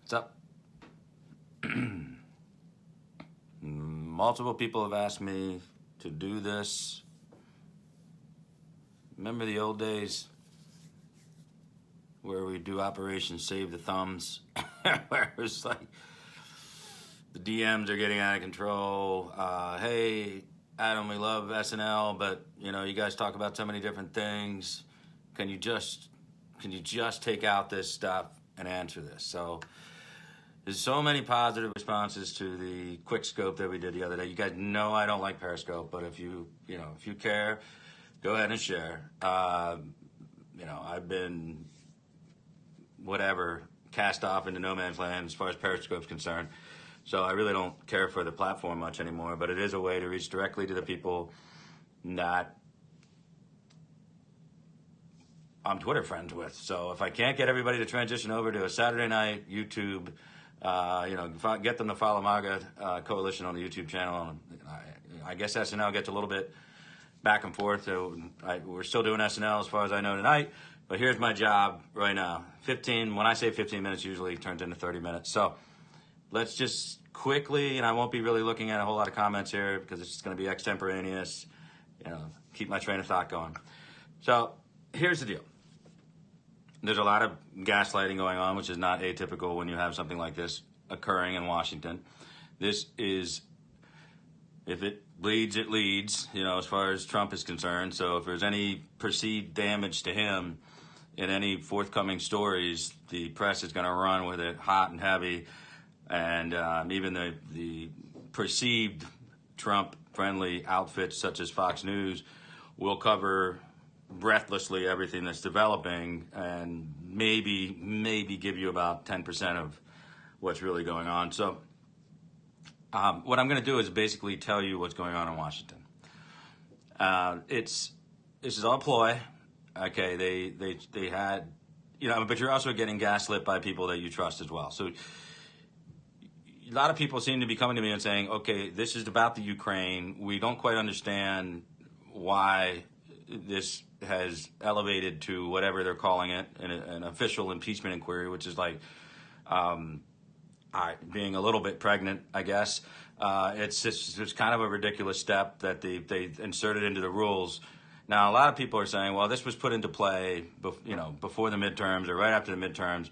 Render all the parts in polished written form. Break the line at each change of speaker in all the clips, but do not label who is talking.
What's up? Multiple people have asked me to do this. Remember the old days where we do Operation Save the Thumbs? Where it was like the DMs are getting out of control. Hey, Adam, we love SNL, but you guys talk about so many different things. Can you just take out this stuff and answer this? So there's so many positive responses to the quick scope that we did the other day. You guys know I don't like Periscope, but if you care, go ahead and share. I've been cast off into no man's land as far as Periscope's concerned. So I really don't care for the platform much anymore, but it is a way to reach directly to the people that I'm Twitter friends with. So if I can't get everybody to transition over to a Saturday night YouTube, get them to follow MAGA Coalition on the YouTube channel. I guess SNL gets a little bit back and forth. So we're still doing SNL as far as I know tonight. But here's my job right now. When I say 15 minutes, usually turns into 30 minutes. So let's just quickly, and I won't be really looking at a whole lot of comments here because it's just going to be extemporaneous, keep my train of thought going. So here's the deal. There's a lot of gaslighting going on, which is not atypical when you have something like this occurring in Washington. This is, if it bleeds, it leads, as far as Trump is concerned. So if there's any perceived damage to him in any forthcoming stories, the press is going to run with it hot and heavy. And even the perceived Trump-friendly outfits such as Fox News will cover breathlessly everything that's developing and maybe give you about 10% of what's really going on. So what I'm going to do is basically tell you what's going on in Washington. This is all ploy. Okay, they had, but you're also getting gaslit by people that you trust as well. So a lot of people seem to be coming to me and saying, okay, this is about the Ukraine. We don't quite understand why this has elevated to whatever they're calling it, an official impeachment inquiry, which is like being a little bit pregnant, I guess. It's kind of a ridiculous step that they inserted into the rules. Now, a lot of people are saying, well, this was put into play before the midterms or right after the midterms,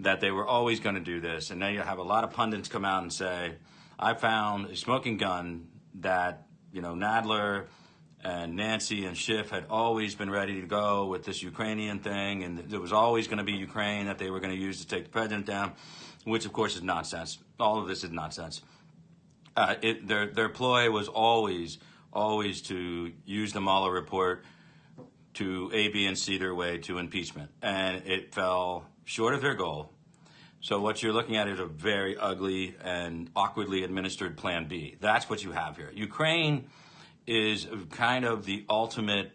that they were always going to do this. And now you have a lot of pundits come out and say, I found a smoking gun that, Nadler and Nancy and Schiff had always been ready to go with this Ukrainian thing, and there was always going to be Ukraine that they were going to use to take the president down, which, of course, is nonsense. All of this is nonsense. Their ploy was always to use the Mueller report to A, B, and C their way to impeachment, and it fell short of their goal. So what you're looking at is a very ugly and awkwardly administered Plan B. That's what you have here. Ukraine is kind of the ultimate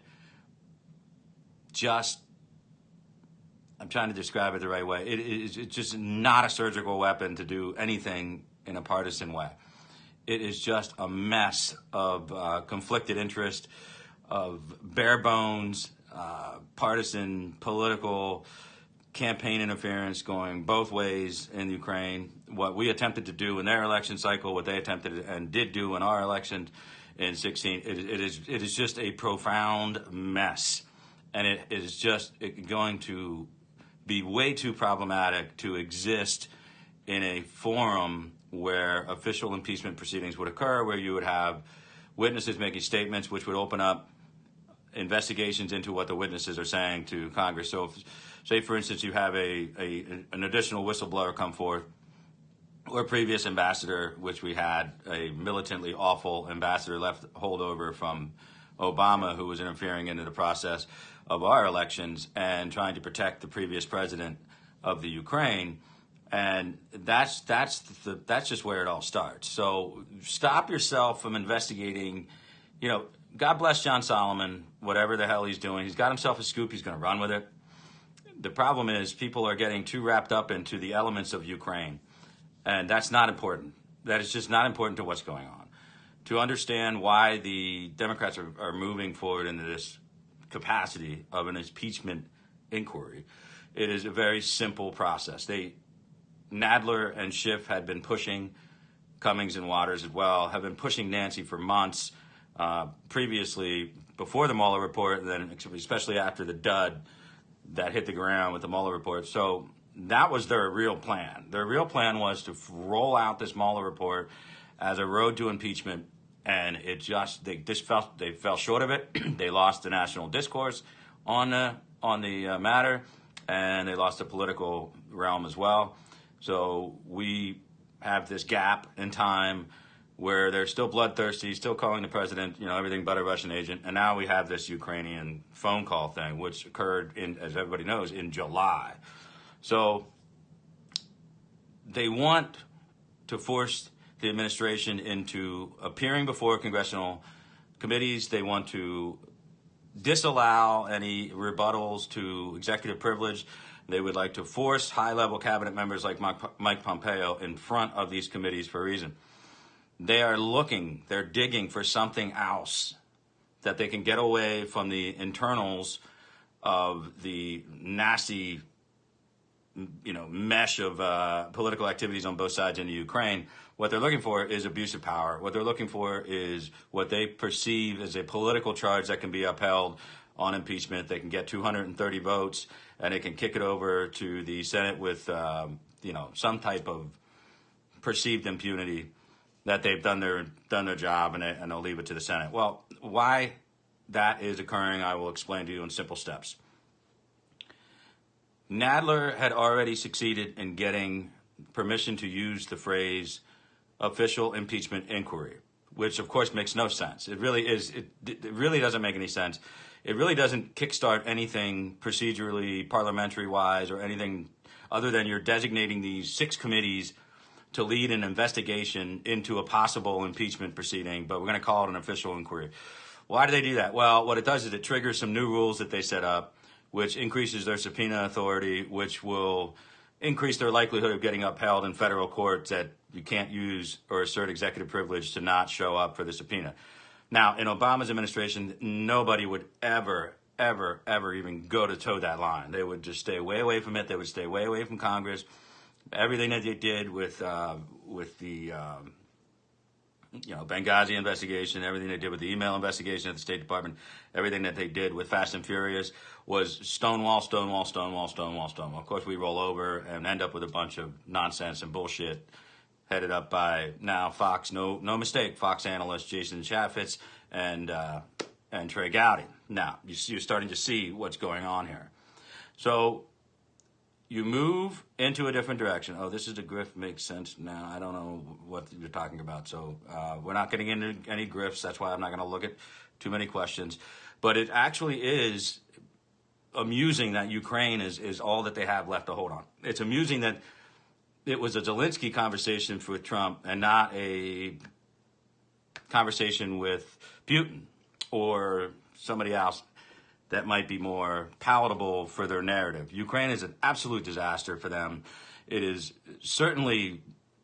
I'm trying to describe it the right way. It's just not a surgical weapon to do anything in a partisan way. It is just a mess of conflicted interest, of bare bones, partisan, political campaign interference going both ways in Ukraine. What we attempted to do in their election cycle, what they attempted and did do in our election in 2016, it is just a profound mess. And it is just going to be way too problematic to exist in a forum where official impeachment proceedings would occur, where you would have witnesses making statements which would open up investigations into what the witnesses are saying to Congress. So if, say, for instance, you have an additional whistleblower come forth, or a previous ambassador, which we had, a militantly awful ambassador left holdover from Obama, who was interfering into the process of our elections and trying to protect the previous president of the Ukraine. And that's just where it all starts. So stop yourself from investigating. God bless John Solomon, whatever the hell he's doing. He's got himself a scoop. He's going to run with it. The problem is people are getting too wrapped up into the elements of Ukraine. And that's not important. That is just not important to what's going on. To understand why the Democrats are moving forward into this capacity of an impeachment inquiry, it is a very simple process. Nadler and Schiff had been pushing, Cummings and Waters as well, have been pushing Nancy for months previously, before the Mueller report, and then especially after the dud that hit the ground with the Mueller report. So that was their real plan. Their real plan was to roll out this Mueller report as a road to impeachment, and they fell short of it. They lost the national discourse on the matter, and they lost the political realm as well. So we have this gap in time where they're still bloodthirsty, still calling the president, everything but a Russian agent. And now we have this Ukrainian phone call thing, which occurred as everybody knows, in July. So they want to force the administration into appearing before congressional committees. They want to disallow any rebuttals to executive privilege. They would like to force high-level cabinet members like Mike Pompeo in front of these committees for a reason. They're digging for something else that they can get away from the internals of the nasty, mesh of political activities on both sides in the Ukraine. What they're looking for is abuse of power. What they're looking for is what they perceive as a political charge that can be upheld on impeachment. They can get 230 votes, and they can kick it over to the Senate with, some type of perceived impunity that they've done their job, and they'll leave it to the Senate. Well, why that is occurring, I will explain to you in simple steps. Nadler had already succeeded in getting permission to use the phrase official impeachment inquiry, which of course makes no sense. It really doesn't make any sense. It really doesn't kickstart anything procedurally, parliamentary-wise, or anything other than you're designating these 6 committees to lead an investigation into a possible impeachment proceeding, but we're going to call it an official inquiry. Why do they do that? Well, what it does is it triggers some new rules that they set up, which increases their subpoena authority, which will increase their likelihood of getting upheld in federal courts that you can't use or assert executive privilege to not show up for the subpoena. Now, in Obama's administration, nobody would ever even go to toe that line. They would just stay way away from it. They would stay way away from Congress. Everything that they did with the Benghazi investigation, everything they did with the email investigation at the State Department, everything that they did with Fast and Furious was stonewall. Of course, we roll over and end up with a bunch of nonsense and bullshit headed up by now Fox, no mistake, Fox analyst Jason Chaffetz and Trey Gowdy. Now, you're starting to see what's going on here. So you move into a different direction. Oh, this is the grift makes sense now. I don't know what you're talking about. So we're not getting into any grifts. That's why I'm not going to look at too many questions. But it actually is amusing that Ukraine is all that they have left to hold on. It's amusing that it was a Zelensky conversation with Trump and not a conversation with Putin or somebody else that might be more palatable for their narrative. Ukraine is an absolute disaster for them. It is certainly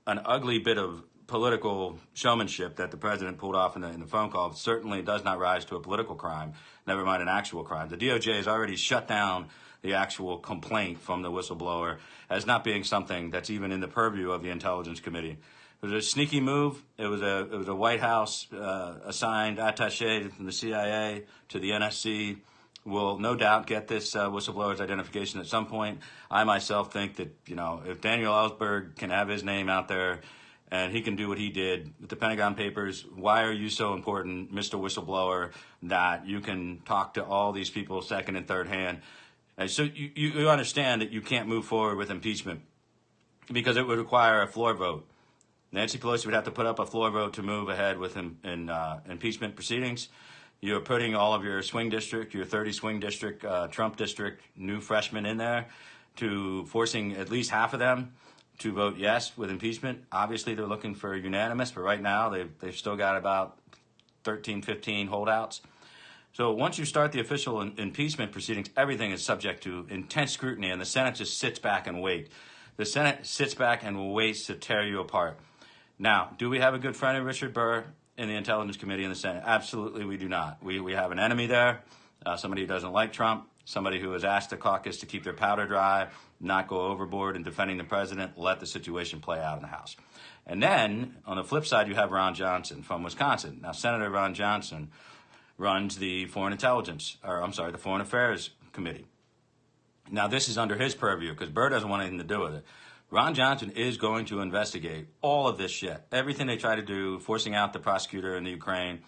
an ugly bit of political showmanship that the president pulled off in the phone call. It certainly does not rise to a political crime, never mind an actual crime. The DOJ has already shut down the actual complaint from the whistleblower as not being something that's even in the purview of the Intelligence Committee. It was a sneaky move. It was a White House assigned attaché from the CIA to the NSC. Will no doubt get this whistleblower's identification at some point. I myself think that, if Daniel Ellsberg can have his name out there and he can do what he did with the Pentagon Papers, why are you so important, Mr. Whistleblower, that you can talk to all these people second and third hand? And so you understand that you can't move forward with impeachment because it would require a floor vote. Nancy Pelosi would have to put up a floor vote to move ahead with impeachment proceedings. You're putting all of your swing district, your 30 swing district, Trump district, new freshmen in there, to forcing at least half of them to vote yes with impeachment. Obviously, they're looking for unanimous, but right now they've still got about 13, 15 holdouts. So once you start the official impeachment proceedings, everything is subject to intense scrutiny, and the Senate just sits back and waits. The Senate sits back and waits to tear you apart. Now, do we have a good friend in Richard Burr in the Intelligence Committee in the Senate? Absolutely, we do not. We have an enemy there, somebody who doesn't like Trump, somebody who has asked the caucus to keep their powder dry, not go overboard in defending the president, let the situation play out in the House. And then, on the flip side, you have Ron Johnson from Wisconsin. Now, Senator Ron Johnson runs the the Foreign Affairs Committee. Now, this is under his purview because Burr doesn't want anything to do with it. Ron Johnson is going to investigate all of this shit, everything they try to do, forcing out the prosecutor in the Ukraine.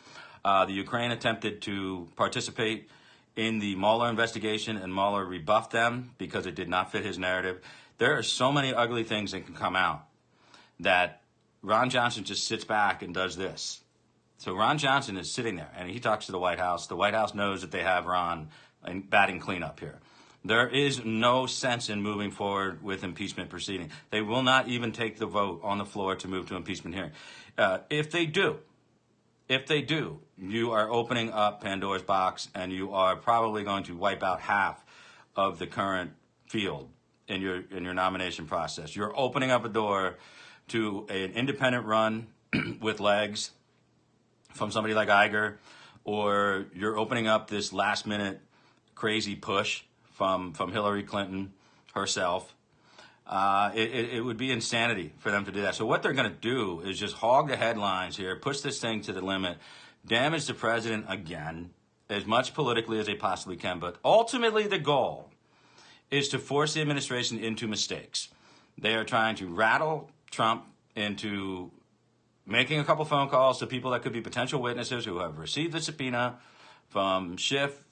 The Ukraine attempted to participate in the Mueller investigation, and Mueller rebuffed them because it did not fit his narrative. There are so many ugly things that can come out that Ron Johnson just sits back and does this. So Ron Johnson is sitting there, and he talks to the White House. The White House knows that they have Ron batting cleanup here. There is no sense in moving forward with impeachment proceeding. They will not even take the vote on the floor to move to impeachment hearing. If they do, you are opening up Pandora's box, and you are probably going to wipe out half of the current field in your nomination process. You're opening up a door to an independent run with legs from somebody like Iger, or you're opening up this last-minute crazy push from Hillary Clinton herself. It would be insanity for them to do that. So what they're going to do is just hog the headlines here, push this thing to the limit, damage the president again, as much politically as they possibly can. But ultimately the goal is to force the administration into mistakes. They are trying to rattle Trump into making a couple phone calls to people that could be potential witnesses who have received the subpoena from Schiff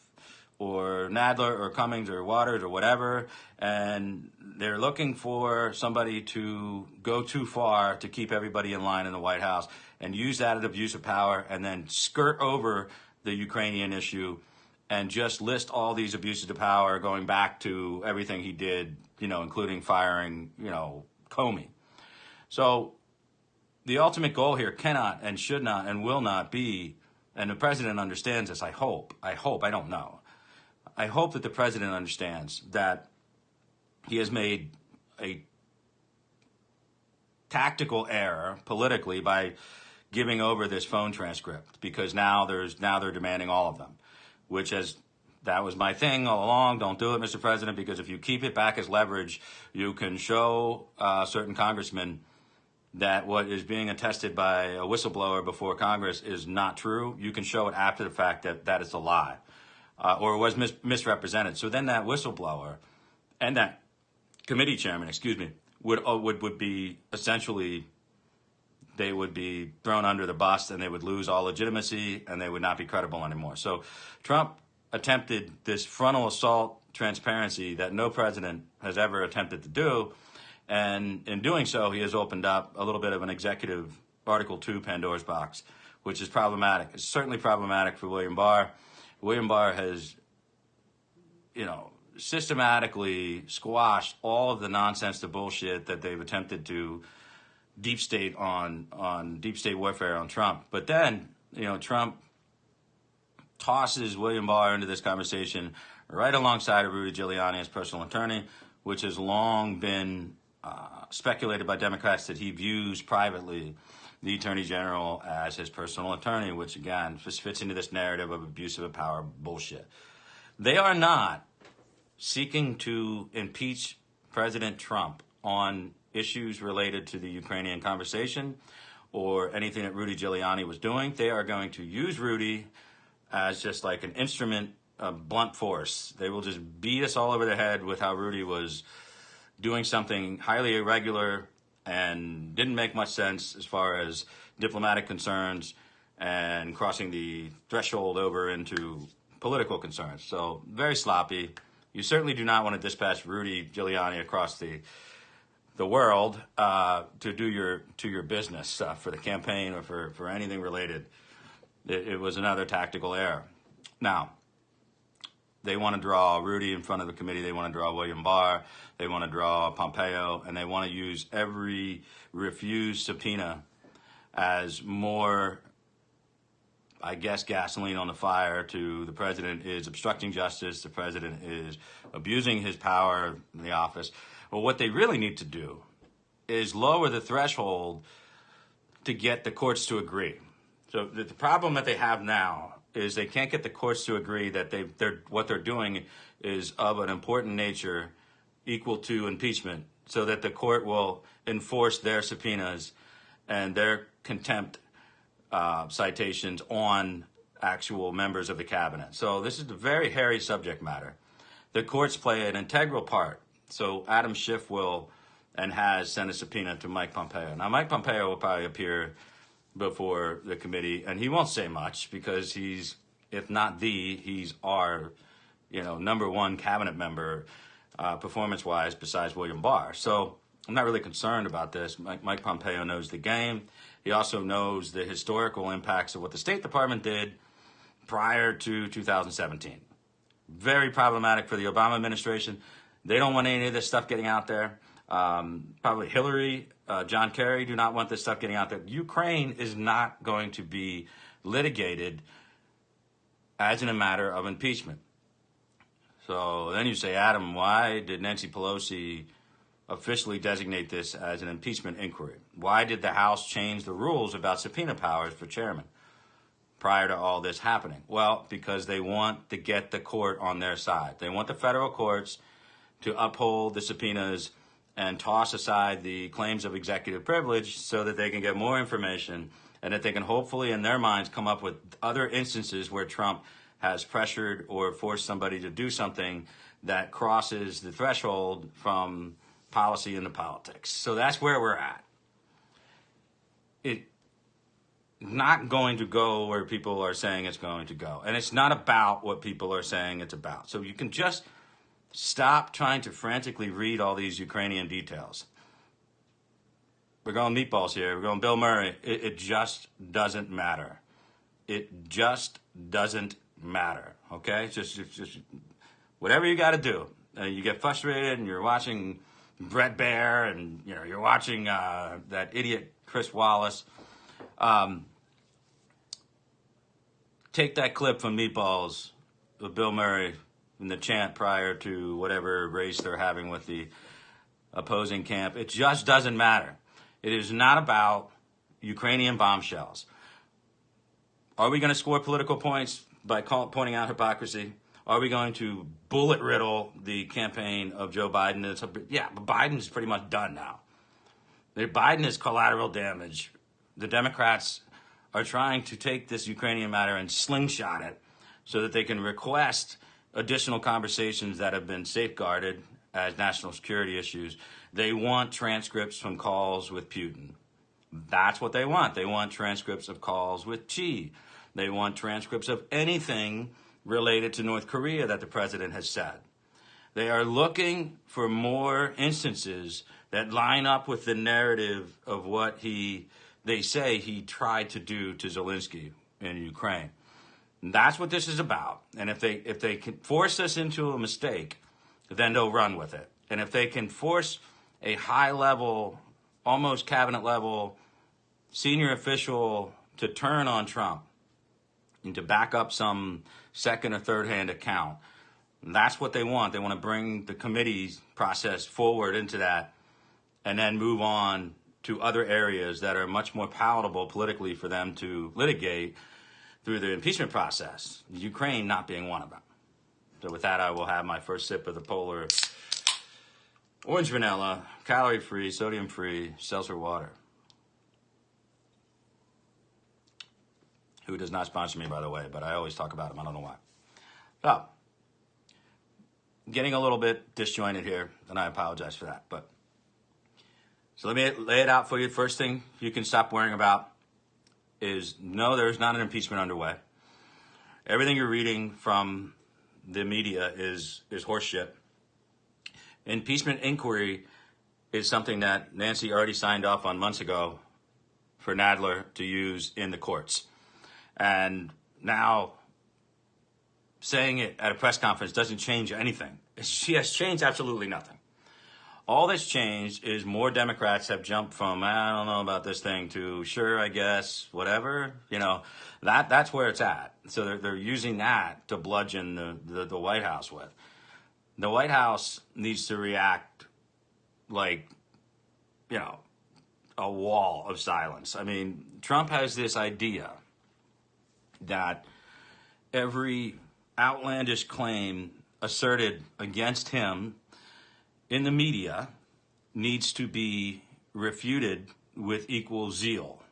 or Nadler or Cummings or Waters or whatever, and they're looking for somebody to go too far to keep everybody in line in the White House and use that as abuse of power and then skirt over the Ukrainian issue and just list all these abuses of power going back to everything he did, including firing, Comey. So the ultimate goal here cannot and should not and will not be, and the president understands this, I hope, I don't know. I hope that the president understands that he has made a tactical error politically by giving over this phone transcript, because now they're demanding all of them, that was my thing all along. Don't do it, Mr. President, because if you keep it back as leverage, you can show certain congressmen that what is being attested by a whistleblower before Congress is not true. You can show it after the fact that it's a lie. Or was misrepresented. So then that whistleblower and that committee chairman, would be essentially, they would be thrown under the bus and they would lose all legitimacy and they would not be credible anymore. So Trump attempted this frontal assault transparency that no president has ever attempted to do. And in doing so, he has opened up a little bit of an executive Article 2 Pandora's box, which is problematic. It's certainly problematic for William Barr. William Barr has, systematically squashed all of the nonsense, the bullshit that they've attempted to deep state on deep state warfare on Trump. But then, Trump tosses William Barr into this conversation right alongside of Rudy Giuliani as personal attorney, which has long been speculated by Democrats that he views privately the Attorney General as his personal attorney, which, again, just fits into this narrative of abuse of power bullshit. They are not seeking to impeach President Trump on issues related to the Ukrainian conversation or anything that Rudy Giuliani was doing. They are going to use Rudy as just like an instrument of blunt force. They will just beat us all over the head with how Rudy was doing something highly irregular and didn't make much sense as far as diplomatic concerns and crossing the threshold over into political concerns. So very sloppy. You certainly do not want to dispatch Rudy Giuliani across the world to do your business for the campaign or for anything related. It was another tactical error. Now, they want to draw Rudy in front of the committee. They want to draw William Barr. They want to draw Pompeo. And they want to use every refused subpoena as more, I guess, gasoline on the fire to the president is obstructing justice. The president is abusing his power in the office. Well, what they really need to do is lower the threshold to get the courts to agree. So the problem that they have now is they can't get the courts to agree that what they're doing is of an important nature equal to impeachment, so that the court will enforce their subpoenas and their contempt citations on actual members of the cabinet. So this is a very hairy subject matter. The courts play an integral part. So Adam Schiff will and has sent a subpoena to Mike Pompeo. Now, Mike Pompeo will probably appear before the committee, and he won't say much because he's, if not he's our, number one cabinet member, performance-wise, besides William Barr. So I'm not really concerned about this. Mike Pompeo knows the game. He also knows the historical impacts of what the State Department did prior to 2017. Very problematic for the Obama administration. They don't want any of this stuff getting out there. Probably Hillary, John Kerry do not want this stuff getting out there. Ukraine is not going to be litigated as in a matter of impeachment. So then you say, Adam, why did Nancy Pelosi officially designate this as an impeachment inquiry? Why did the House change the rules about subpoena powers for chairman prior to all this happening? Well, because they want to get the court on their side. They want the federal courts to uphold the subpoenas and toss aside the claims of executive privilege so that they can get more information and that they can hopefully, in their minds, come up with other instances where Trump has pressured or forced somebody to do something that crosses the threshold from policy into politics. So that's where we're at. It's not going to go where people are saying it's going to go. And it's not about what people are saying it's about. So you can just stop trying to frantically read all these Ukrainian details. We're going meatballs here. We're going Bill Murray. It just doesn't matter. It just doesn't matter. Okay? Just whatever you got to do. You get frustrated and you're watching Brett Baer and you're watching that idiot Chris Wallace. Take that clip from Meatballs of Bill Murray in the chant prior to whatever race they're having with the opposing camp. It just doesn't matter. It is not about Ukrainian bombshells. Are we going to score political points by pointing out hypocrisy? Are we going to bullet riddle the campaign of Joe Biden? Yeah, but Biden's pretty much done now. Biden is collateral damage. The Democrats are trying to take this Ukrainian matter and slingshot it so that they can request additional conversations that have been safeguarded as national security issues. They want transcripts from calls with Putin. That's what they want. They want transcripts of calls with Xi. They want transcripts of anything related to North Korea that the president has said. They are looking for more instances that line up with the narrative of what they say he tried to do to Zelensky in Ukraine. And that's what this is about. And if they can force us into a mistake, then they'll run with it. And if they can force a high-level, almost cabinet-level senior official to turn on Trump and to back up some second or third-hand account, that's what they want. They want to bring the committee process forward into that and then move on to other areas that are much more palatable politically for them to litigate through the impeachment process, Ukraine not being one of them. So with that, I will have my first sip of the Polar Orange Vanilla, calorie-free, sodium-free, seltzer water. Who does not sponsor me, by the way, but I always talk about him. I don't know why. So, getting a little bit disjointed here, and I apologize for that. So let me lay it out for you. First thing you can stop worrying about is no, there's not an impeachment underway. Everything you're reading from the media is horseshit. Impeachment inquiry is something that Nancy already signed off on months ago for Nadler to use in the courts. And now saying it at a press conference doesn't change anything. She has changed absolutely nothing. All that's changed is more Democrats have jumped from, I don't know about this thing, to sure, I guess, whatever. That's where it's at. So they're using that to bludgeon the White House with. The White House needs to react like, a wall of silence. I mean, Trump has this idea that every outlandish claim asserted against him in the media needs to be refuted with equal zeal,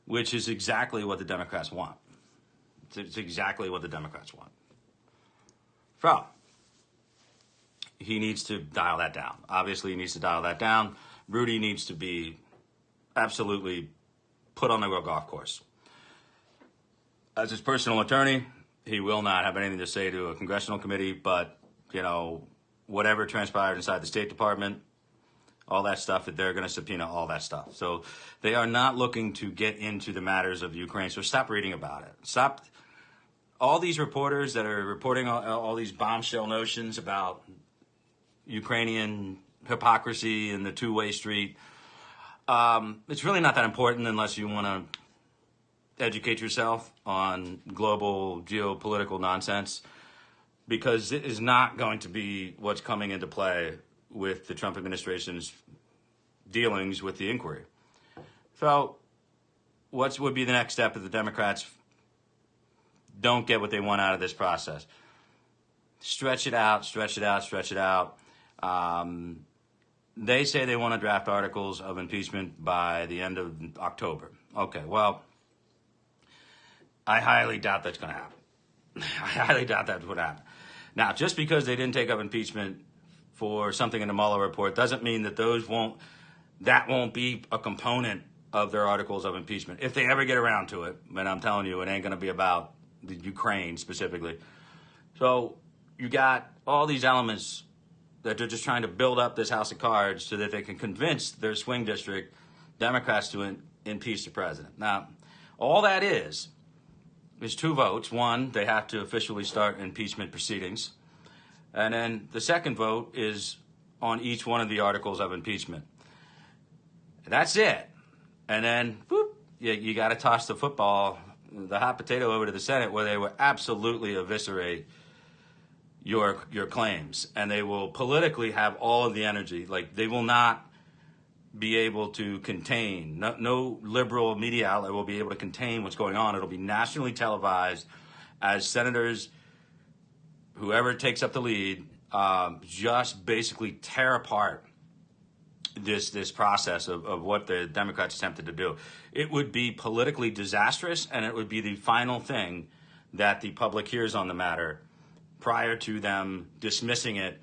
which is exactly what the Democrats want. It's exactly what the Democrats want. So, he needs to dial that down. Obviously, he needs to dial that down. Rudy needs to be absolutely put on the golf course. As his personal attorney, he will not have anything to say to a congressional committee, but, whatever transpired inside the State Department, all that stuff, they're going to subpoena all that stuff. So they are not looking to get into the matters of Ukraine, so stop reading about it. Stop. All these reporters that are reporting all these bombshell notions about Ukrainian hypocrisy and the two-way street, it's really not that important unless you want to educate yourself on global geopolitical nonsense, because it is not going to be what's coming into play with the Trump administration's dealings with the inquiry. So what would be the next step if the Democrats don't get what they want out of this process? Stretch it out, stretch it out, stretch it out. They say they want to draft articles of impeachment by the end of October. Okay, well, I highly doubt that's going to happen. I highly doubt that's what happened. Now, just because they didn't take up impeachment for something in the Mueller report doesn't mean that that won't be a component of their articles of impeachment if they ever get around to it. And I'm telling you, it ain't going to be about the Ukraine specifically. So you got all these elements that they're just trying to build up this house of cards so that they can convince their swing district Democrats to impeach the president. Now, all that is two votes. One, they have to officially start impeachment proceedings. And then the second vote is on each one of the articles of impeachment. That's it. And then, whoop, you got to toss the football, the hot potato, over to the Senate, where they will absolutely eviscerate your claims. And they will politically have all of the energy. Like, they will not be able to contain. No liberal media outlet will be able to contain what's going on. It'll be nationally televised as senators, whoever takes up the lead, just basically tear apart this process of what the Democrats attempted to do. It would be politically disastrous, and it would be the final thing that the public hears on the matter prior to them dismissing it,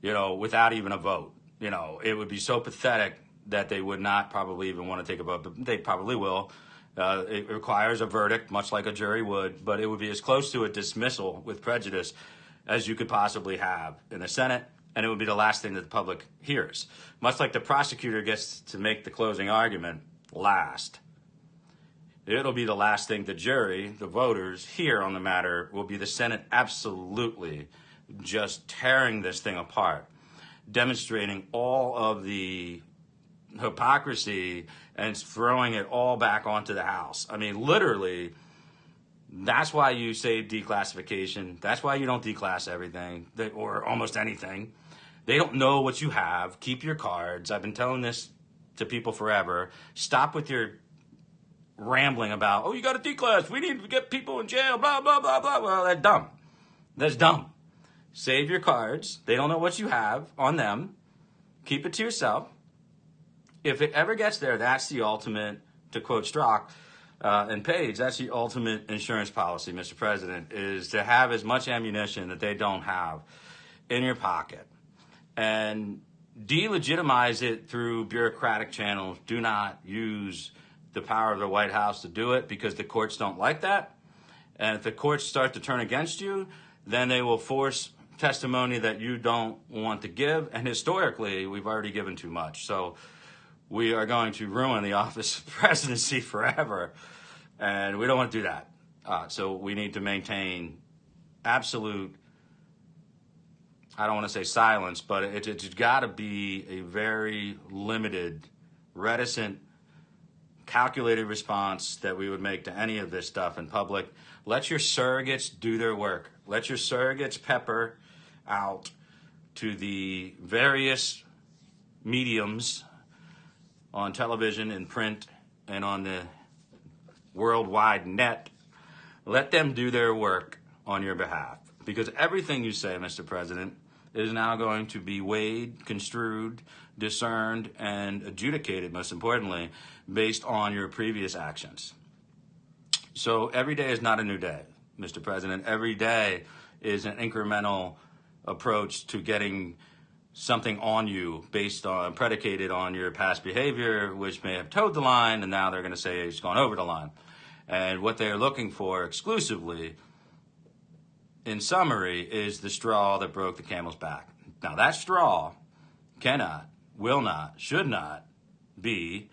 without even a vote. It would be so pathetic that they would not probably even want to take a vote, but they probably will. It requires a verdict, much like a jury would, but it would be as close to a dismissal with prejudice as you could possibly have in the Senate, and it would be the last thing that the public hears. Much like the prosecutor gets to make the closing argument last. It'll be the last thing the jury, the voters, hear on the matter will be the Senate absolutely just tearing this thing apart, demonstrating all of the hypocrisy and throwing it all back onto the House. I mean, literally, that's why you say declassification. That's why you don't declass everything or almost anything. They don't know what you have. Keep your cards. I've been telling this to people forever. Stop with your rambling about, you got to declass. We need to get people in jail, blah, blah, blah, blah. Well, that's dumb. That's dumb. Save your cards. They don't know what you have on them. Keep it to yourself. If it ever gets there, that's the ultimate, to quote Strzok and Page, that's the ultimate insurance policy, Mr. President, is to have as much ammunition that they don't have in your pocket. And delegitimize it through bureaucratic channels. Do not use the power of the White House to do it, because the courts don't like that. And if the courts start to turn against you, then they will force testimony that you don't want to give. And historically, we've already given too much. So we are going to ruin the office of presidency forever. And we don't want to do that. So we need to maintain absolute, I don't want to say silence, but it's got to be a very limited, reticent, calculated response that we would make to any of this stuff in public. Let your surrogates do their work. Let your surrogates pepper out to the various mediums on television and print and on the worldwide net Let them do their work on your behalf. Because everything you say, Mr. President, is now going to be weighed, construed, discerned, and adjudicated, most importantly, based on your previous actions. So every day is not a new day, Mr. President. Every day is an incremental approach to getting something on you predicated on your past behavior, which may have towed the line, and now they're going to say it's gone over the line. And what they're looking for exclusively, in summary, is the straw that broke the camel's back. Now, that straw cannot, will not, should not be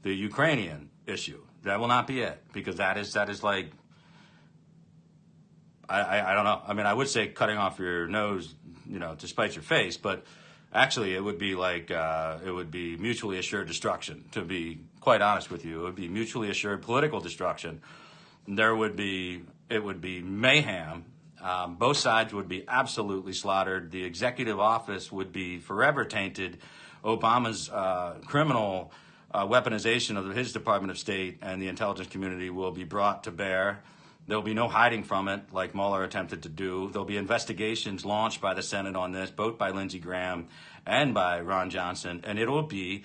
the Ukrainian issue. That will not be it, because that is like, I don't know. I mean, I would say cutting off your nose, to spite your face, but actually it would be like, it would be mutually assured destruction, to be quite honest with you. It would be mutually assured political destruction. It would be mayhem. Both sides would be absolutely slaughtered. The executive office would be forever tainted. Obama's criminal weaponization of his Department of State and the intelligence community will be brought to bear. There'll be no hiding from it, like Mueller attempted to do. There'll be investigations launched by the Senate on this, both by Lindsey Graham and by Ron Johnson, and it'll be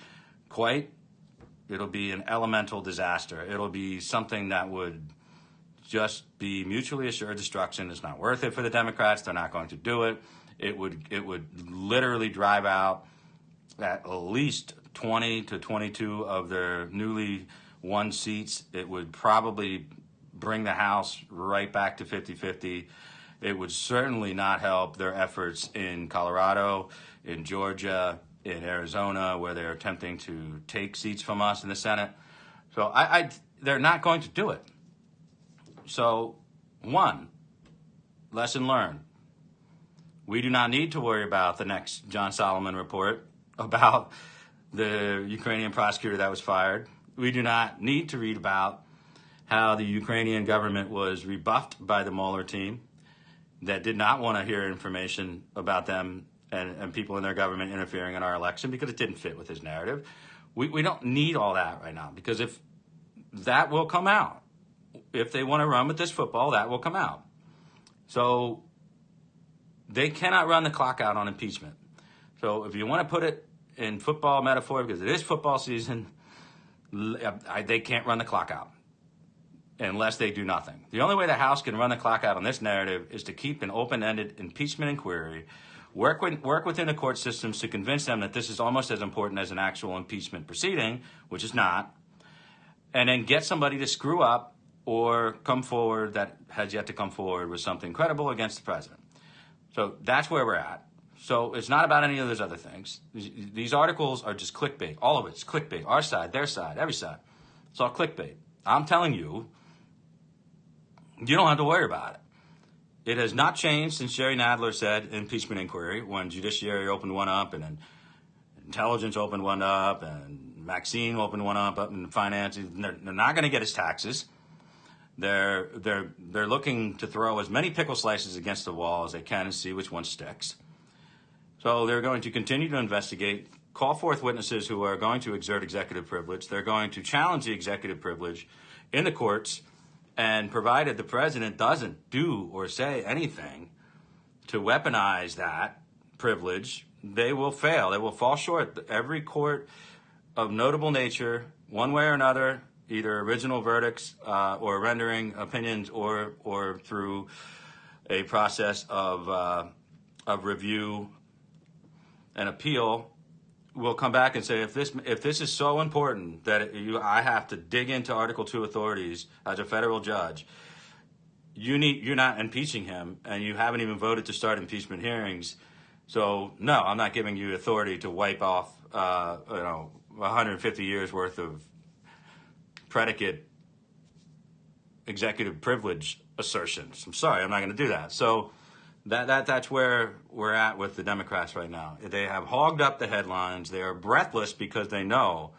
an elemental disaster. It'll be something that would just be mutually assured destruction. It's not worth it for the Democrats. They're not going to do it. It would literally drive out at least 20 to 22 of their newly won seats. It would probably bring the House right back to 50-50. It would certainly not help their efforts in Colorado, in Georgia, in Arizona, where they're attempting to take seats from us in the Senate. So they're not going to do it. So, one, lesson learned. We do not need to worry about the next John Solomon report about the Ukrainian prosecutor that was fired. We do not need to read about how the Ukrainian government was rebuffed by the Mueller team that did not want to hear information about them and people in their government interfering in our election because it didn't fit with his narrative. We don't need all that right now, because if that will come out. If they want to run with this football, that will come out. So they cannot run the clock out on impeachment. So if you want to put it in football metaphor, because it is football season, they can't run the clock out unless they do nothing. The only way the House can run the clock out on this narrative is to keep an open-ended impeachment inquiry, work within the court systems to convince them that this is almost as important as an actual impeachment proceeding, which is not, and then get somebody to screw up or come forward that has yet to come forward with something credible against the president. So that's where we're at. So it's not about any of those other things. These articles are just clickbait. All of it's clickbait. Our side, their side, every side. It's all clickbait. I'm telling you, you don't have to worry about it. It has not changed since Jerry Nadler said impeachment inquiry, when Judiciary opened one up and then Intelligence opened one up and Maxine opened one up in finance. They're not going to get his taxes. They're looking to throw as many pickle slices against the wall as they can and see which one sticks. So they're going to continue to investigate, call forth witnesses who are going to exert executive privilege. They're going to challenge the executive privilege in the courts, and provided the president doesn't do or say anything to weaponize that privilege, they will fail. They will fall short. Every court of notable nature, one way or another, either original verdicts or rendering opinions or through a process of review and appeal, will come back and say, if this is so important that I have to dig into Article 2 authorities as a federal judge, you're not impeaching him, and you haven't even voted to start impeachment hearings. So no, I'm not giving you authority to wipe off 150 years worth of predicate executive privilege assertions. I'm sorry, I'm not going to do that. So that's where we're at with the Democrats right now. They have hogged up the headlines. They are breathless because they know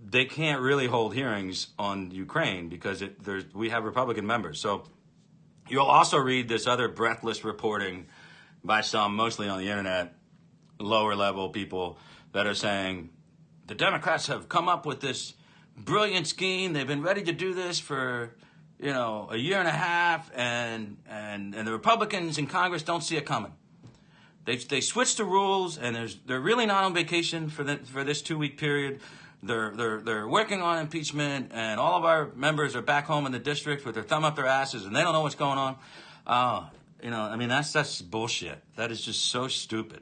they can't really hold hearings on Ukraine because we have Republican members. So you'll also read this other breathless reporting by some, mostly on the internet, lower level people that are saying the Democrats have come up with this brilliant scheme. They've been ready to do this for a year and a half, and the Republicans in Congress don't see it coming. They switched the rules, and they're really not on vacation for this 2-week period. They're working on impeachment, and all of our members are back home in the district with their thumb up their asses, and they don't know what's going on. That's bullshit. That is just so stupid.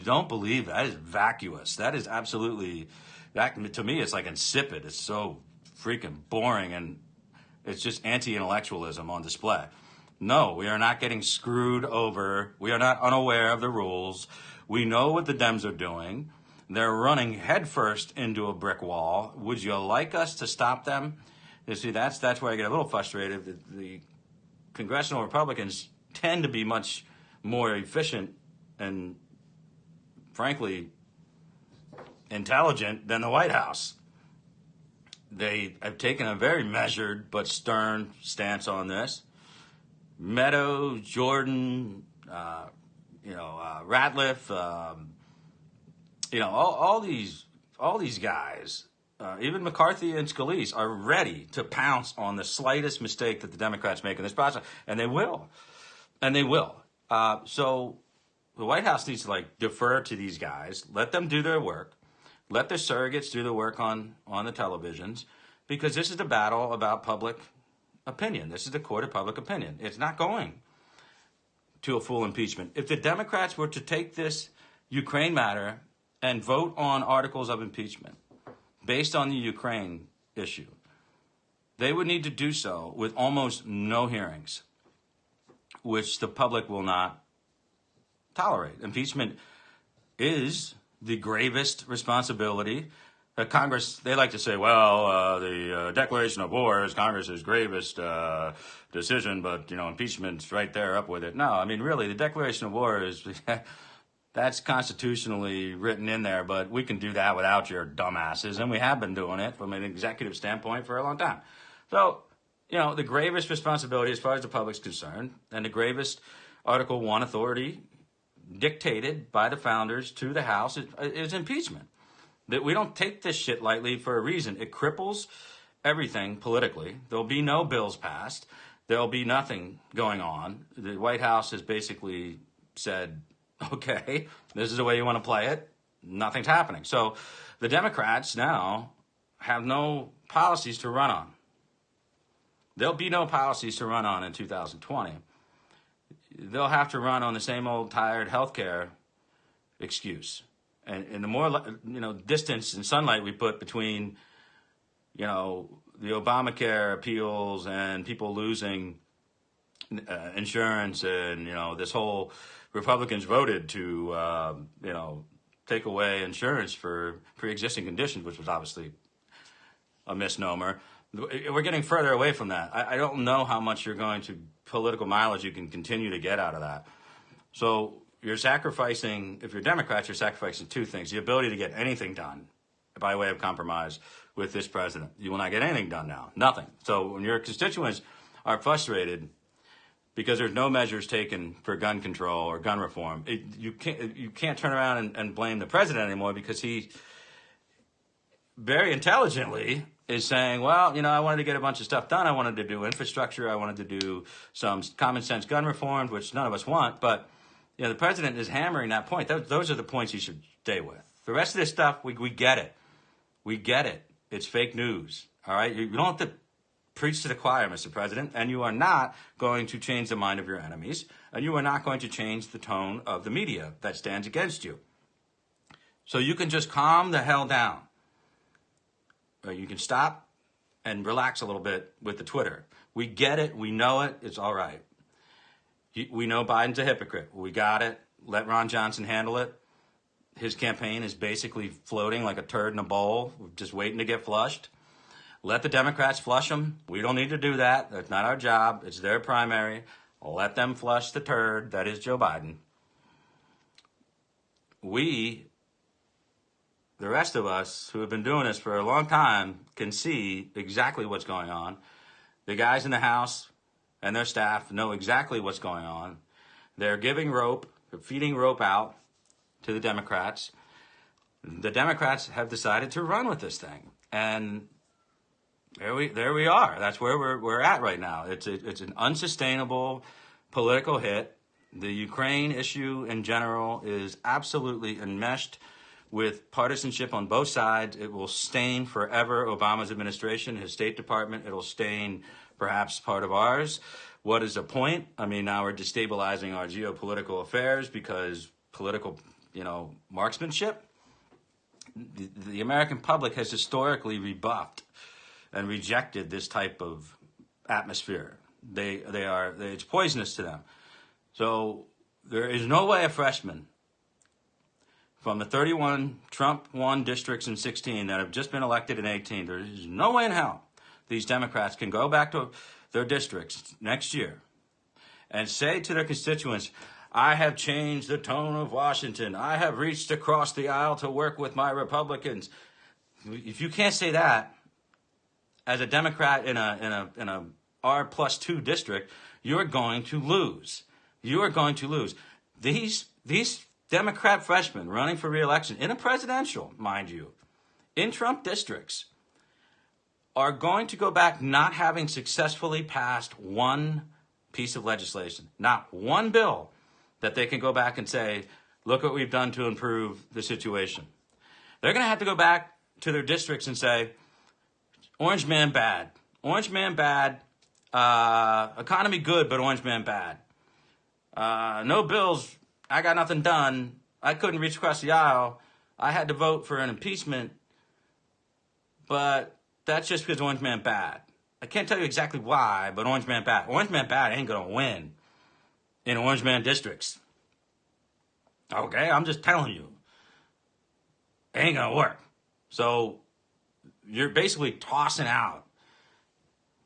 Don't believe that. That is vacuous. That is absolutely, to me, it's like insipid. It's so freaking boring, and it's just anti-intellectualism on display. No, we are not getting screwed over. We are not unaware of the rules. We know what the Dems are doing. They're running headfirst into a brick wall. Would you like us to stop them? You see, that's where I get a little frustrated. The congressional Republicans tend to be much more efficient and, frankly, intelligent than the White House. They have taken a very measured but stern stance on this. Meadows, Jordan, Ratliff, all these guys, even McCarthy and Scalise, are ready to pounce on the slightest mistake that the Democrats make in this process, and they will. So the White House needs to defer to these guys, let them do their work, let the surrogates do the work on the televisions, because this is the battle about public opinion. This is the court of public opinion. It's not going to a full impeachment. If the Democrats were to take this Ukraine matter and vote on articles of impeachment based on the Ukraine issue, they would need to do so with almost no hearings, which the public will not tolerate. Impeachment is the gravest responsibility. Congress, they like to say, the declaration of war is Congress's gravest decision, but, impeachment's right there up with it. No, really, the declaration of war is, that's constitutionally written in there, but we can do that without your dumbasses, and we have been doing it from an executive standpoint for a long time. So, the gravest responsibility as far as the public's concerned, and the gravest Article 1 authority dictated by the founders to the House is impeachment. That we don't take this shit lightly for a reason. It cripples everything politically. There'll be no bills passed. There'll be nothing going on. The White House has basically said, okay, this is the way you want to play it. Nothing's happening. So the Democrats now have no policies to run on. There'll be no policies to run on in 2020. They'll have to run on the same old tired healthcare excuse. And the more, distance and sunlight we put between, the Obamacare appeals and people losing insurance and, this whole Republicans voted to, take away insurance for pre-existing conditions, which was obviously a misnomer. We're getting further away from that. I don't know how much political mileage you can continue to get out of that. So you're sacrificing, if you're Democrats, you're sacrificing two things. The ability to get anything done by way of compromise with this president. You will not get anything done now. Nothing. So when your constituents are frustrated because there's no measures taken for gun control or gun reform, you can't turn around and blame the president anymore, because he very intelligently is saying, I wanted to get a bunch of stuff done. I wanted to do infrastructure. I wanted to do some common sense gun reform, which none of us want. But the president is hammering that point. Those are the points you should stay with. The rest of this stuff, we get it. We get it. It's fake news. All right? You don't have to preach to the choir, Mr. President, and you are not going to change the mind of your enemies, and you are not going to change the tone of the media that stands against you. So you can just calm the hell down. You can stop and relax a little bit with the Twitter. We get it. We know it. It's all right. We know Biden's a hypocrite. We got it. Let Ron Johnson handle it. His campaign is basically floating like a turd in a bowl, just waiting to get flushed. Let the Democrats flush him. We don't need to do that. That's not our job. It's their primary. Let them flush the turd that is Joe Biden. We, the rest of us who have been doing this for a long time, can see exactly what's going on. The guys in the House and their staff know exactly what's going on. They're giving rope, they're feeding rope out to the Democrats. The Democrats have decided to run with this thing. And There we are. That's where we're at right now. It's an unsustainable political hit. The Ukraine issue in general is absolutely enmeshed with partisanship on both sides. It will stain forever Obama's administration, his State Department. It'll stain perhaps part of ours. What is the point? I mean, now we're destabilizing our geopolitical affairs because political, marksmanship. The American public has historically rebuffed and rejected this type of atmosphere. It's poisonous to them. So there is no way a freshman from the 31 Trump won districts in 16 that have just been elected in 18, there is no way in hell these Democrats can go back to their districts next year and say to their constituents, I have changed the tone of Washington. I have reached across the aisle to work with my Republicans. If you can't say that as a Democrat in a R+2 district, you're going to lose. You are going to lose. These Democrat freshmen running for re-election in a presidential, mind you, in Trump districts, are going to go back not having successfully passed one piece of legislation, not one bill that they can go back and say, look what we've done to improve the situation. They're going to have to go back to their districts and say, Orange man bad. Orange man bad. Economy good, but Orange man bad. No bills. I got nothing done. I couldn't reach across the aisle. I had to vote for an impeachment, but that's just because Orange man bad. I can't tell you exactly why, but Orange man bad. Orange man bad ain't going to win in Orange man districts. Okay, I'm just telling you. It ain't going to work. So you're basically tossing out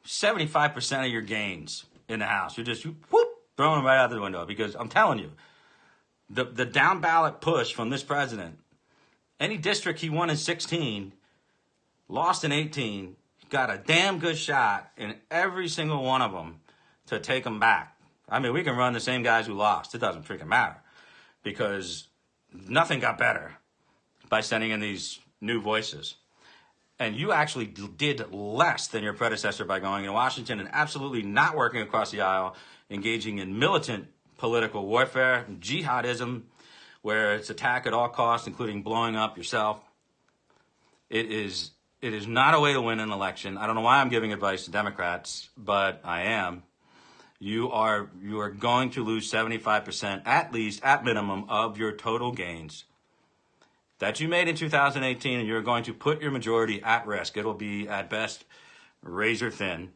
75% of your gains in the House. You're just throwing them right out the window because I'm telling you, the down ballot push from this president, any district he won in 16, lost in 18, got a damn good shot in every single one of them to take them back. I mean, we can run the same guys who lost. It doesn't freaking matter because nothing got better by sending in these new voices. And you actually did less than your predecessor by going to Washington and absolutely not working across the aisle, engaging in militant political warfare, jihadism, where it's attack at all costs, including blowing up yourself. It is not a way to win an election. I don't know why I'm giving advice to Democrats, but I am. You are going to lose 75%, at least, at minimum, of your total gains that you made in 2018, and you're going to put your majority at risk. It'll be, at best, razor thin.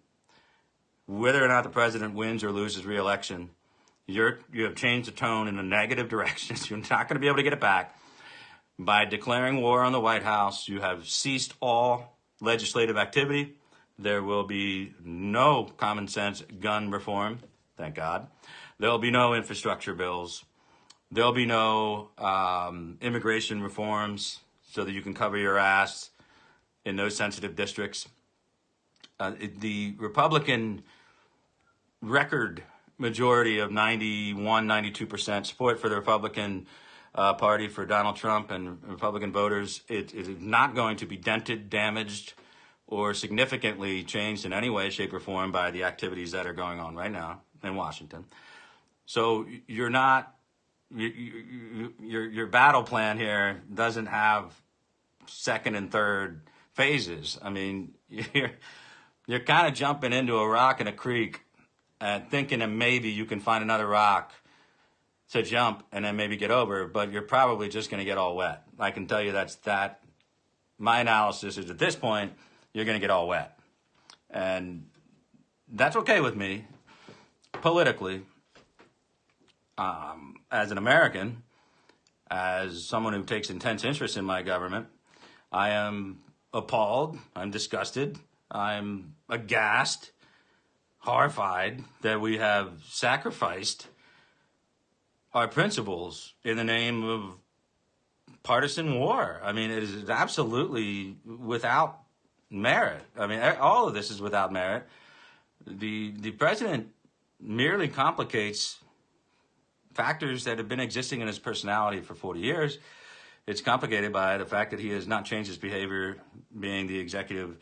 Whether or not the president wins or loses re-election, you have changed the tone in a negative direction. You're not going to be able to get it back. By declaring war on the White House, you have ceased all legislative activity. There will be no common sense gun reform, thank God. There will be no infrastructure bills. There'll be no immigration reforms so that you can cover your ass in those sensitive districts. The Republican record majority of 91, 92% support for the Republican Party for Donald Trump and Republican voters, it is not going to be dented, damaged, or significantly changed in any way, shape, or form by the activities that are going on right now in Washington. So you're not, your battle plan here doesn't have second and third phases. I mean, you're kind of jumping into a rock in a creek and thinking that maybe you can find another rock to jump and then maybe get over, but you're probably just going to get all wet. I can tell you that. My analysis is at this point, you're going to get all wet. And that's okay with me politically. As an American, as someone who takes intense interest in my government, I am appalled, I'm disgusted, I'm aghast, horrified that we have sacrificed our principles in the name of partisan war. I mean, it is absolutely without merit. I mean, all of this is without merit. The president merely complicates factors that have been existing in his personality for 40 years. It's complicated by the fact that he has not changed his behavior, being the executive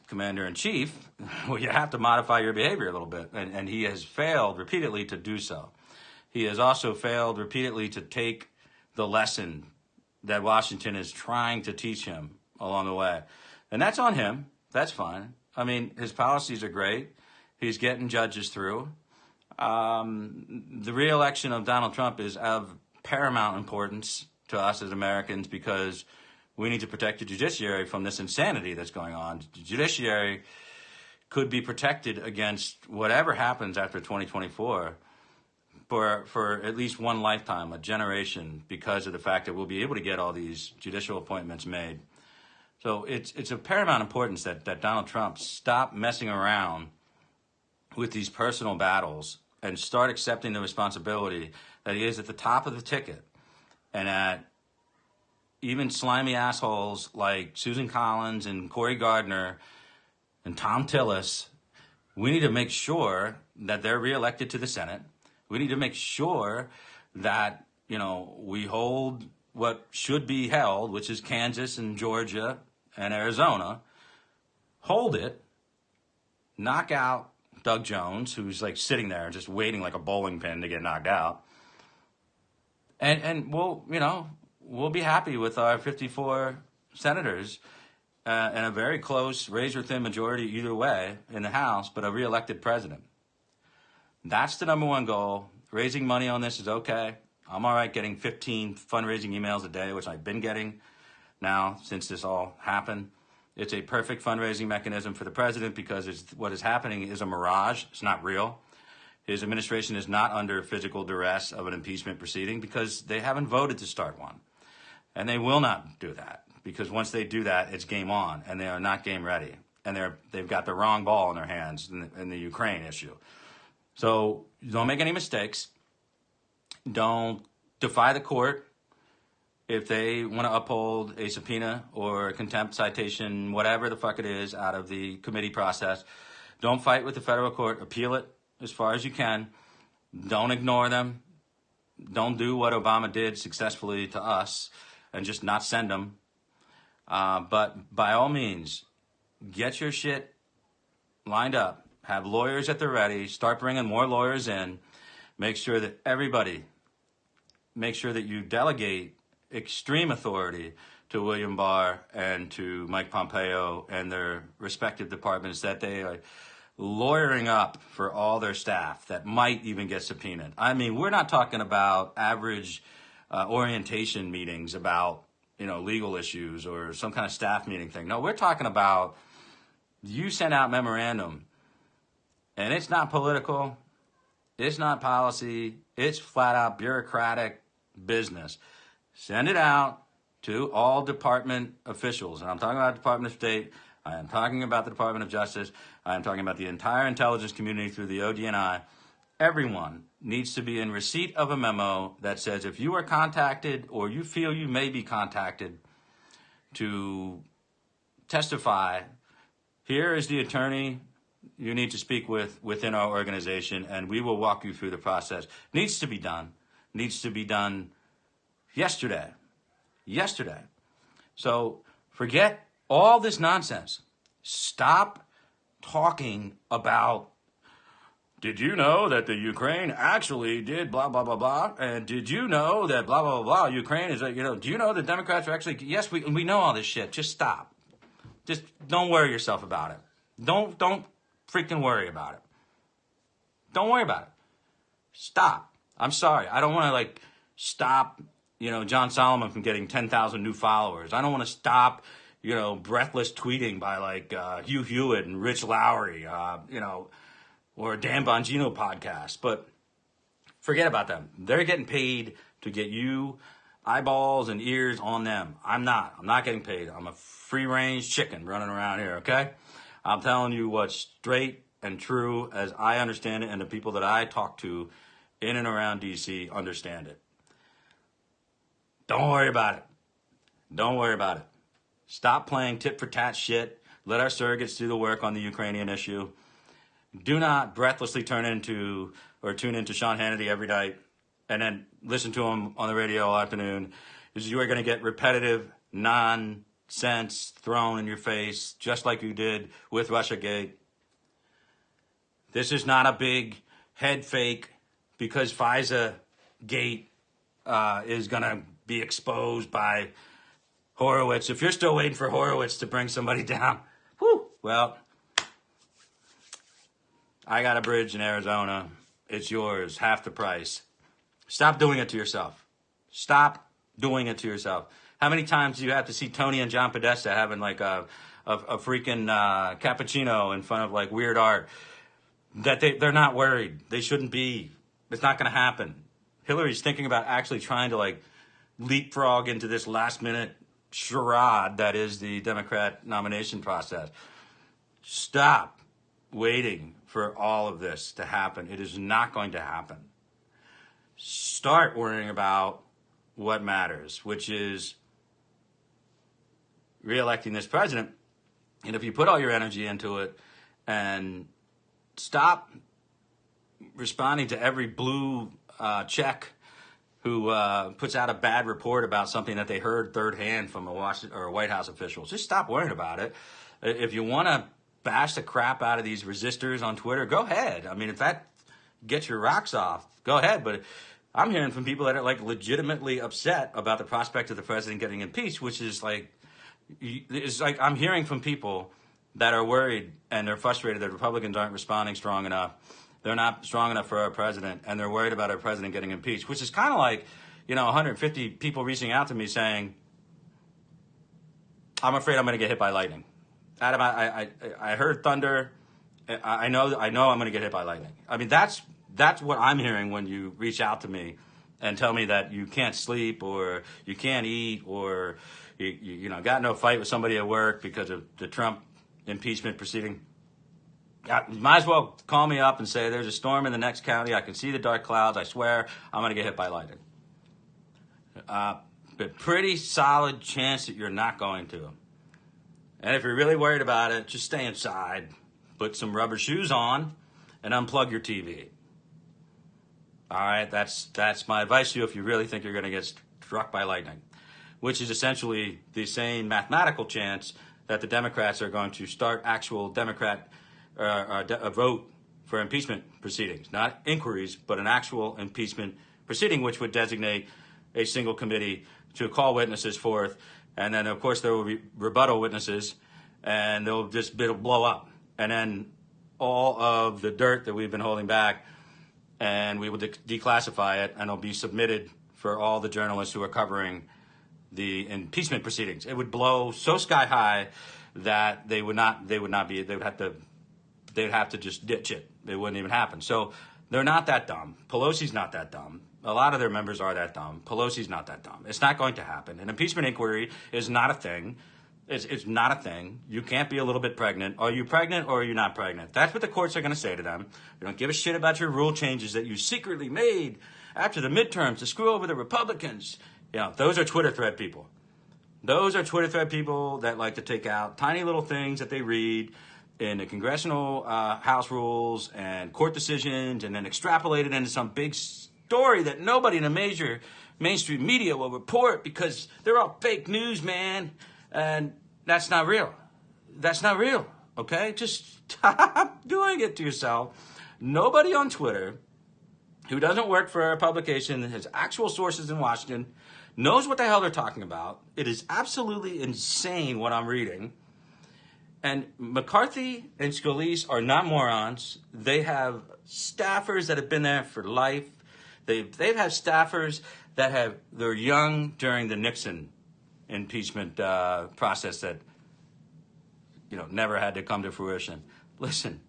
commander-in-chief, well, you have to modify your behavior a little bit. And he has failed repeatedly to do so. He has also failed repeatedly to take the lesson that Washington is trying to teach him along the way. And that's on him. That's fine. I mean, his policies are great. He's getting judges through. The re-election of Donald Trump is of paramount importance to us as Americans because we need to protect the judiciary from this insanity that's going on. The judiciary could be protected against whatever happens after 2024 for at least one lifetime, a generation, because of the fact that we'll be able to get all these judicial appointments made. So it's of paramount importance that Donald Trump stop messing around with these personal battles and start accepting the responsibility that he is at the top of the ticket, and that even slimy assholes like Susan Collins and Cory Gardner and Tom Tillis, we need to make sure that they're reelected to the Senate. We need to make sure that, we hold what should be held, which is Kansas and Georgia and Arizona. Hold it, knock out Doug Jones, who's like sitting there just waiting like a bowling pin to get knocked out. And we'll be happy with our 54 senators and a very close razor-thin majority either way in the House, but a reelected president. That's the number one goal. Raising money on this is okay. I'm all right getting 15 fundraising emails a day, which I've been getting now since this all happened. It's a perfect fundraising mechanism for the president because what is happening is a mirage. It's not real. His administration is not under physical duress of an impeachment proceeding because they haven't voted to start one. And they will not do that because once they do that, it's game on, and they are not game ready. And they've got the wrong ball in their hands in the Ukraine issue. So don't make any mistakes. Don't defy the court if they want to uphold a subpoena or a contempt citation, whatever the fuck it is, out of the committee process. Don't fight with the federal court. Appeal it as far as you can. Don't ignore them. Don't do what Obama did successfully to us and just not send them. But by all means, get your shit lined up. Have lawyers at the ready. Start bringing more lawyers in. Make sure that you delegate extreme authority to William Barr and to Mike Pompeo and their respective departments, that they are lawyering up for all their staff that might even get subpoenaed. I mean, we're not talking about average orientation meetings about, legal issues or some kind of staff meeting thing. No, we're talking about you send out memorandum, and it's not political, it's not policy, it's flat out bureaucratic business. Send it out to all department officials. And I'm talking about the Department of State. I am talking about the Department of Justice. I am talking about the entire intelligence community through the ODNI. Everyone needs to be in receipt of a memo that says if you are contacted or you feel you may be contacted to testify, here is the attorney you need to speak with within our organization, and we will walk you through the process. Needs to be done. Needs to be done yesterday. So forget all this nonsense. Stop talking about, did you know that the Ukraine actually did blah, blah, blah, blah? And did you know that blah, blah, blah, blah? Ukraine is, do you know the Democrats are actually, yes, we know all this shit. Just stop. Just don't worry yourself about it. Don't freaking worry about it. Don't worry about it. Stop. I'm sorry. I don't want to stop, John Solomon from getting 10,000 new followers. I don't want to stop, breathless tweeting by Hugh Hewitt and Rich Lowry, or Dan Bongino podcast. But forget about them. They're getting paid to get you eyeballs and ears on them. I'm not. I'm not getting paid. I'm a free-range chicken running around here, okay? I'm telling you what's straight and true as I understand it, and the people that I talk to in and around D.C. understand it. Don't worry about it. Don't worry about it. Stop playing tit-for-tat shit. Let our surrogates do the work on the Ukrainian issue. Do not breathlessly tune into Sean Hannity every night and then listen to him on the radio all afternoon, because you are going to get repetitive, sense thrown in your face, just like you did with Russiagate. This is not a big head fake because FISA Gate is going to be exposed by Horowitz. If you're still waiting for Horowitz to bring somebody down, well, I got a bridge in Arizona. It's yours, half the price. Stop doing it to yourself. Stop doing it to yourself. How many times do you have to see Tony and John Podesta having like a freaking cappuccino in front of like weird art? That they're not worried. They shouldn't be. It's not going to happen. Hillary's thinking about actually trying to like leapfrog into this last minute charade that is the Democrat nomination process. Stop waiting for all of this to happen. It is not going to happen. Start worrying about what matters, which is reelecting this president. And if you put all your energy into it and stop responding to every blue check who puts out a bad report about something that they heard third hand from a Washington or a White House official. Just stop worrying about it. If you want to bash the crap out of these resistors on Twitter, go ahead. I mean, if that gets your rocks off, go ahead. But I'm hearing from people that are like legitimately upset about the prospect of the president getting impeached, which is like, it's like I'm hearing from people that are worried and they're frustrated that Republicans aren't responding strong enough. They're not strong enough for our president, and they're worried about our president getting impeached, which is kind of like, 150 people reaching out to me saying, I'm afraid I'm going to get hit by lightning. Adam, I heard thunder. I know I'm going to get hit by lightning. I mean, that's what I'm hearing when you reach out to me and tell me that you can't sleep or you can't eat or you got no fight with somebody at work because of the Trump impeachment proceeding. You might as well call me up and say there's a storm in the next county. I can see the dark clouds. I swear I'm going to get hit by lightning. But pretty solid chance that you're not going to. And if you're really worried about it, just stay inside, put some rubber shoes on, and unplug your TV. All right, that's my advice to you if you really think you're going to get struck by lightning, which is essentially the same mathematical chance that the Democrats are going to start actual Democrat a vote for impeachment proceedings, not inquiries, but an actual impeachment proceeding, which would designate a single committee to call witnesses forth. And then, of course, there will be rebuttal witnesses, and it'll blow up. And then all of the dirt that we've been holding back, and we will declassify it, and it'll be submitted for all the journalists who are covering the impeachment proceedings. It would blow so sky high that they'd have to just ditch it. It wouldn't even happen. So they're not that dumb. Pelosi's not that dumb. A lot of their members are that dumb. Pelosi's not that dumb. It's not going to happen. An impeachment inquiry is not a thing. It's not a thing. You can't be a little bit pregnant. Are you pregnant or are you not pregnant? That's what the courts are going to say to them. We don't give a shit about your rule changes that you secretly made after the midterms to screw over the Republicans. Those are Twitter thread people. Those are Twitter thread people that like to take out tiny little things that they read in the congressional House rules and court decisions and then extrapolate it into some big story that nobody in the major mainstream media will report because they're all fake news, man. And that's not real. That's not real, okay? Just stop doing it to yourself. Nobody on Twitter who doesn't work for a publication that has actual sources in Washington knows what the hell they're talking about. It is absolutely insane what I'm reading. And McCarthy and Scalise are not morons. They have staffers that have been there for life. They've had staffers they're young during the Nixon impeachment process that never had to come to fruition. Listen,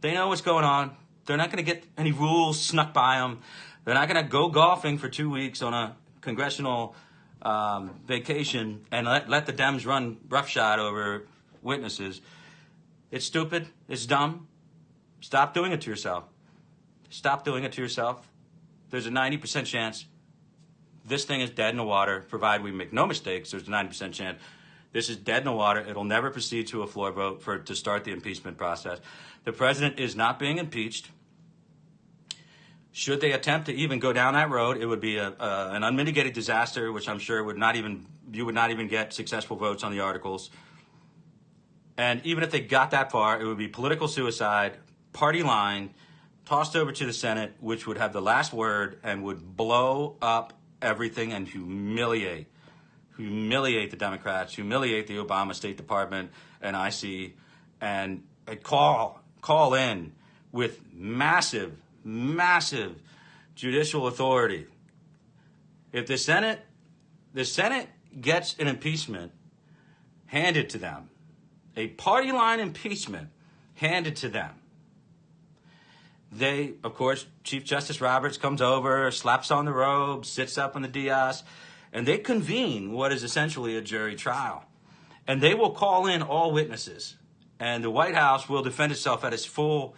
they know what's going on. They're not going to get any rules snuck by them. They're not going to go golfing for 2 weeks on a congressional vacation and let the Dems run roughshod over witnesses. It's stupid. It's dumb. Stop doing it to yourself. Stop doing it to yourself. There's a 90% chance this thing is dead in the water, provided we make no mistakes. There's a 90% chance this is dead in the water. It'll never proceed to a floor vote to start the impeachment process. The president is not being impeached. Should they attempt to even go down that road, it would be an unmitigated disaster, which I'm sure you would not even get successful votes on the articles. And even if they got that far, it would be political suicide, party line, tossed over to the Senate, which would have the last word and would blow up everything and humiliate the Democrats, humiliate the Obama State Department and IC, and call in with massive judicial authority. If the Senate gets an impeachment handed to them, a party line impeachment handed to them, they, of course, Chief Justice Roberts comes over, slaps on the robe, sits up on the dais, and they convene what is essentially a jury trial. And they will call in all witnesses, and the White House will defend itself at its full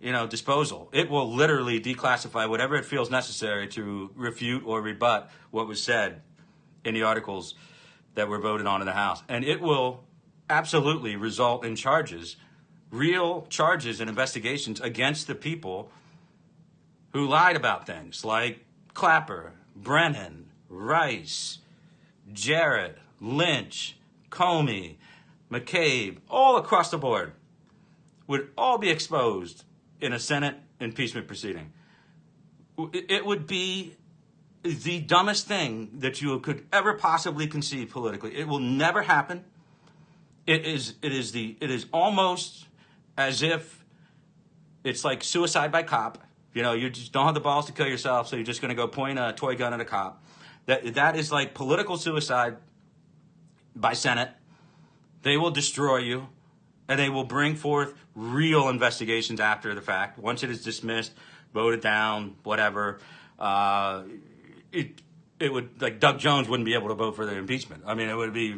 disposal. It will literally declassify whatever it feels necessary to refute or rebut what was said in the articles that were voted on in the House. And it will absolutely result in charges, real charges and investigations against the people who lied about things like Clapper, Brennan, Rice, Jarrett, Lynch, Comey, McCabe, all across the board would all be exposed in a Senate impeachment proceeding. It would be the dumbest thing that you could ever possibly conceive politically. It will never happen. It is almost as if it's like suicide by cop. You just don't have the balls to kill yourself, so you're just going to go point a toy gun at a cop. That is like political suicide by Senate. They will destroy you, and they will bring forth real investigations after the fact. Once it is dismissed, voted down, whatever, it would, like, Doug Jones wouldn't be able to vote for the impeachment. I mean, it would be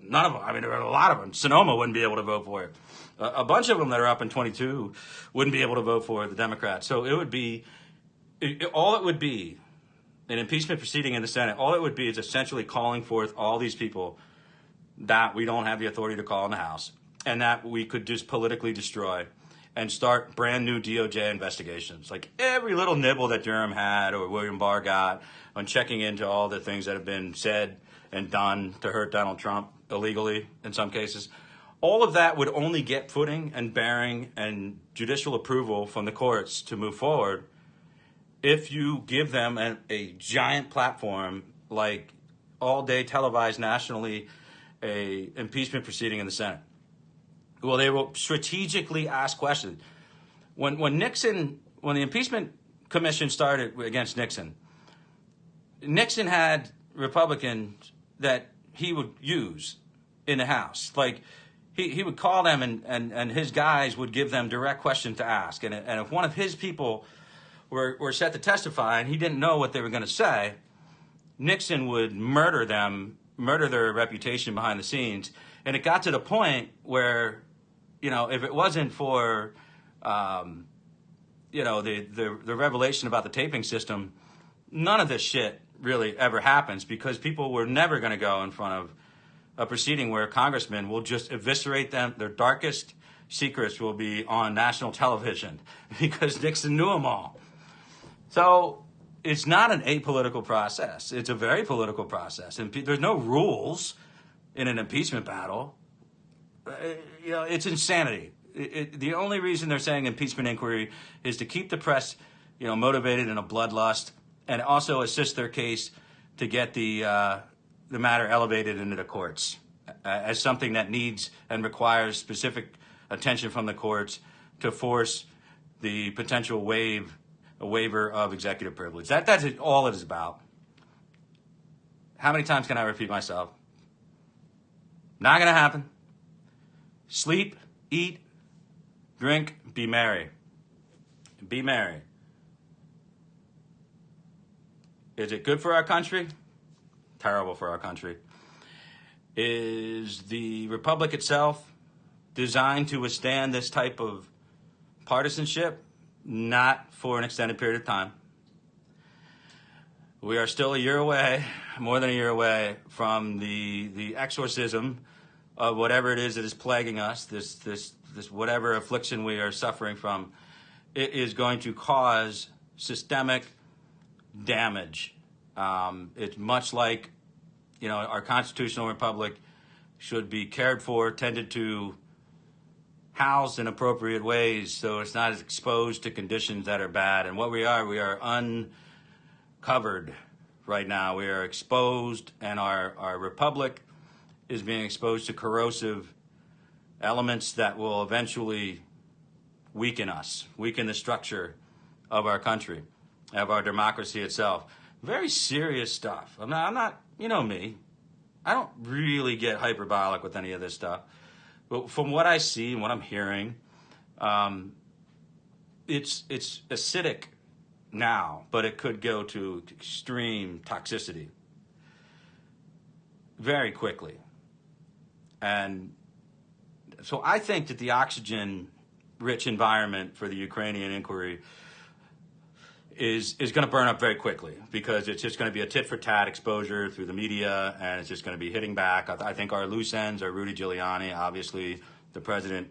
none of them. I mean, there are a lot of them. Sonoma wouldn't be able to vote for it. A bunch of them that are up in 22 wouldn't be able to vote for the Democrats. So it would be, all it would be, an impeachment proceeding in the Senate, all it would be is essentially calling forth all these people that we don't have the authority to call in the House, and that we could just politically destroy and start brand new DOJ investigations. Like every little nibble that Durham had or William Barr got on checking into all the things that have been said and done to hurt Donald Trump illegally in some cases, all of that would only get footing and bearing and judicial approval from the courts to move forward if you give them a giant platform, like all-day televised nationally, a impeachment proceeding in the Senate. Well, they will strategically ask questions. When the impeachment commission started against Nixon, Nixon had Republicans that he would use in the House. Like, he would call them and his guys would give them direct questions to ask. And if one of his people were set to testify and he didn't know what they were going to say, Nixon would murder their reputation behind the scenes. And it got to the point where, if it wasn't for, the revelation about the taping system, none of this shit really ever happens, because people were never going to go in front of a proceeding where congressmen will just eviscerate them. Their darkest secrets will be on national television because Nixon knew them all. So it's not an apolitical process. It's a very political process. And there's no rules in an impeachment battle. It's insanity. The only reason they're saying impeachment inquiry is to keep the press, motivated in a bloodlust, and also assist their case to get the matter elevated into the courts as something that needs and requires specific attention from the courts to force the potential waiver of executive privilege. That's all it is about. How many times can I repeat myself? Not going to happen. Sleep, eat, drink, be merry. Be merry. Is it good for our country? Terrible for our country. Is the republic itself designed to withstand this type of partisanship? Not for an extended period of time. We are still a year away, more than a year away, from the exorcism of whatever it is that is plaguing us, this whatever affliction we are suffering from. It is going to cause systemic damage. It's much like, our constitutional republic should be cared for, tended to, housed in appropriate ways so it's not exposed to conditions that are bad. And what we are uncovered right now. We are exposed, and our republic is being exposed to corrosive elements that will eventually weaken us, weaken the structure of our country, of our democracy itself. Very serious stuff. I'm not, you know me, I don't really get hyperbolic with any of this stuff. But from what I see and what I'm hearing, it's acidic now, but it could go to extreme toxicity very quickly. And so I think that the oxygen-rich environment for the Ukrainian inquiry is going to burn up very quickly, because it's just going to be a tit-for-tat exposure through the media, and it's just going to be hitting back. I think our loose ends are Rudy Giuliani, obviously the president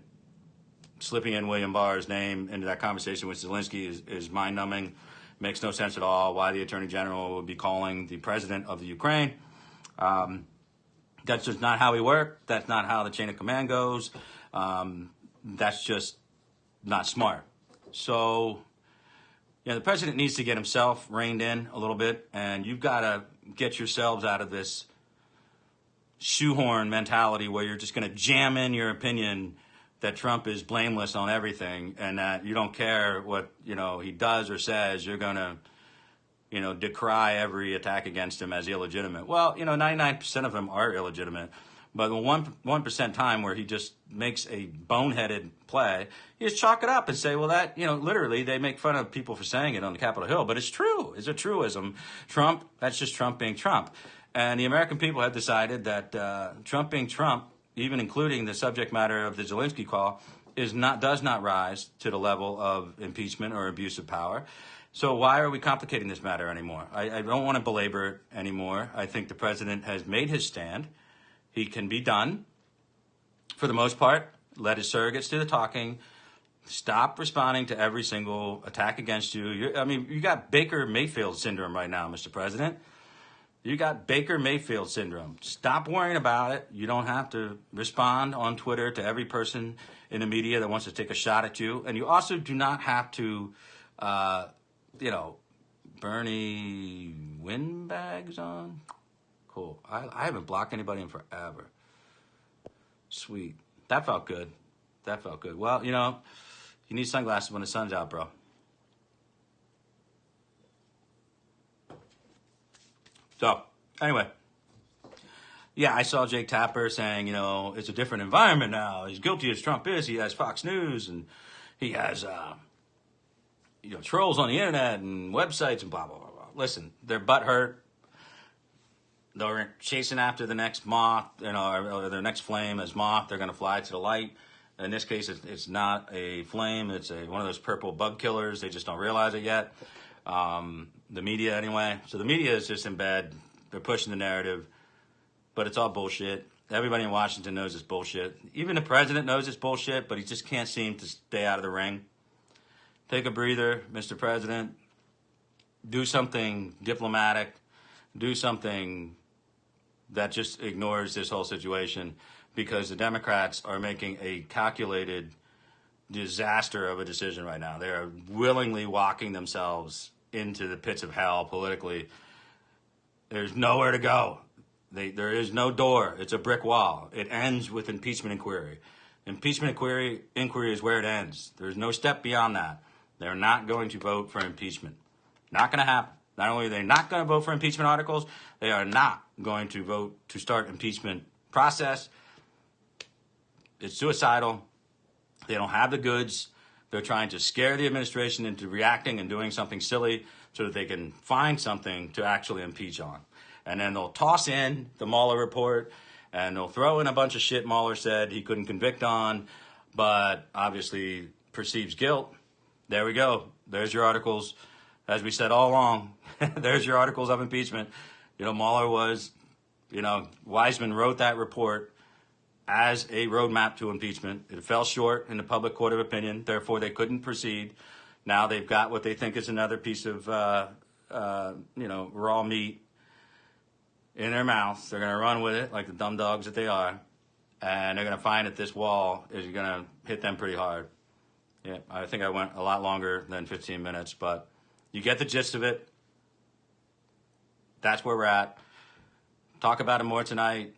slipping in William Barr's name into that conversation with Zelensky is mind-numbing. Makes no sense at all why the Attorney General would be calling the president of the Ukraine. That's just not how we work. That's not how the chain of command goes. That's just not smart. So, the president needs to get himself reined in a little bit, and you've got to get yourselves out of this shoehorn mentality where you're just going to jam in your opinion that Trump is blameless on everything, and that you don't care what he does or says. You're going to decry every attack against him as illegitimate. Well, 99% of them are illegitimate, but the 1% time where he just makes a boneheaded play, you just chalk it up and say, well, that literally they make fun of people for saying it on the Capitol Hill, but it's true. It's a truism. Trump, that's just Trump being Trump, and the American people have decided that Trump being Trump, even including the subject matter of the Zelensky call, does not rise to the level of impeachment or abuse of power. So why are we complicating this matter anymore? I don't want to belabor it anymore. I think the president has made his stand. He can be done for the most part. Let his surrogates do the talking. Stop responding to every single attack against you. You got Baker Mayfield syndrome right now, Mr. President. You got Baker Mayfield syndrome. Stop worrying about it. You don't have to respond on Twitter to every person in the media that wants to take a shot at you. And you also do not have to, Bernie windbags on. Cool. I haven't blocked anybody in forever. Sweet. That felt good. Well, you need sunglasses when the sun's out, bro. So, anyway, I saw Jake Tapper saying, it's a different environment now. He's guilty as Trump is. He has Fox News, and he has, trolls on the internet and websites and blah, blah, blah, blah. Listen, they're butthurt. They're chasing after the next moth, or their next flame as moth. They're going to fly to the light. In this case, it's not a flame. It's one of those purple bug killers. They just don't realize it yet. The media, anyway. So the media is just in bed. They're pushing the narrative, but it's all bullshit. Everybody in Washington knows it's bullshit. Even the president knows it's bullshit, but he just can't seem to stay out of the ring. Take a breather, Mr. President. Do something diplomatic. Do something that just ignores this whole situation, because the Democrats are making a calculated disaster of a decision right now. They are willingly walking themselves into the pits of hell politically. There's nowhere to go. There is no door. It's a brick wall. It ends with impeachment inquiry. Impeachment inquiry is where it ends. There's no step beyond that. They're not going to vote for impeachment. Not going to happen. Not only are they not going to vote for impeachment articles, they are not going to vote to start impeachment process. It's suicidal. They don't have the goods. They're trying to scare the administration into reacting and doing something silly so that they can find something to actually impeach on. And then they'll toss in the Mueller report, and they'll throw in a bunch of shit Mueller said he couldn't convict on, but obviously perceives guilt. There we go. There's your articles. As we said all along, there's your articles of impeachment. Mueller was, Wiseman wrote that report as a roadmap to impeachment. It fell short in the public court of opinion. Therefore, they couldn't proceed Now they've got what they think is another piece of, raw meat in their mouth. They're going to run with it like the dumb dogs that they are. And they're going to find that this wall is going to hit them pretty hard. Yeah, I think I went a lot longer than 15 minutes, but you get the gist of it. That's where we're at. Talk about it more tonight.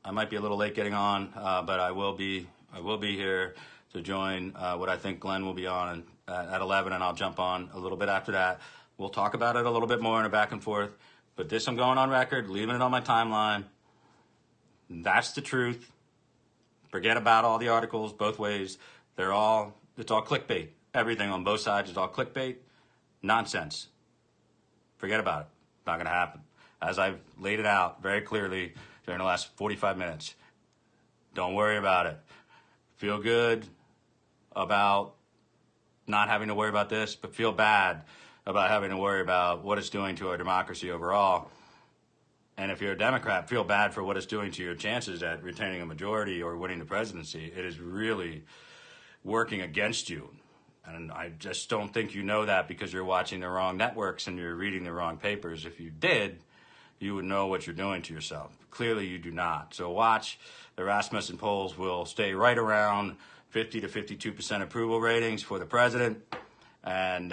I might be a little late getting on, but I will be here to join what I think Glenn will be on at 11, and I'll jump on a little bit after that. We'll talk about it a little bit more in a back and forth. But this I'm going on record, leaving it on my timeline. That's the truth. Forget about all the articles both ways. It's all clickbait. Everything on both sides is all clickbait. Nonsense. Forget about it. Not going to happen. As I've laid it out very clearly during the last 45 minutes. Don't worry about it. Feel good about not having to worry about this, but feel bad about having to worry about what it's doing to our democracy overall. And if you're a Democrat, feel bad for what it's doing to your chances at retaining a majority or winning the presidency. It is really working against you. And I just don't think you know that because you're watching the wrong networks and you're reading the wrong papers. If you did, you would know what you're doing to yourself. Clearly you do not. So watch. The Rasmussen polls will stay right around 50 to 52% approval ratings for the president. And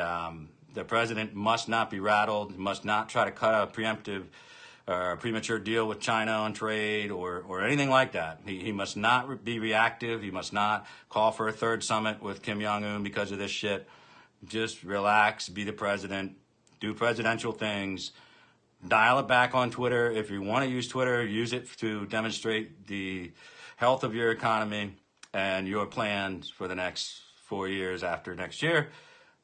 the president must not be rattled, must not try to cut a preemptive or premature deal with China on trade or anything like that. He must not be reactive. He must not call for a third summit with Kim Jong-un because of this shit. Just relax, be the president, do presidential things, dial it back on Twitter. If you want to use Twitter, use it to demonstrate the health of your economy and your plans for the next 4 years after next year.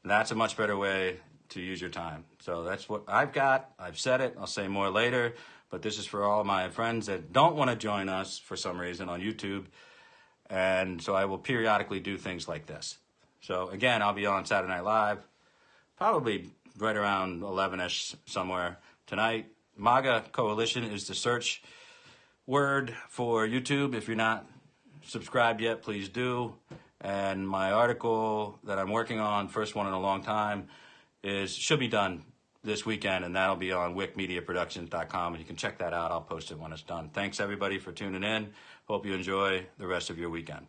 That's a much better way to use your time. So that's what I've got. I've said it. I'll say more later. But this is for all my friends that don't want to join us for some reason on YouTube. And so I will periodically do things like this. So again, I'll be on Saturday Night Live, probably right around 11-ish somewhere tonight. MAGA Coalition is the search word for YouTube. If you're not subscribed yet, please do. And my article that I'm working on, first one in a long time, should be done this weekend, and that'll be on wickmediaproductions.com, and you can check that out. I'll post it when it's done. Thanks, everybody, for tuning in. Hope you enjoy the rest of your weekend.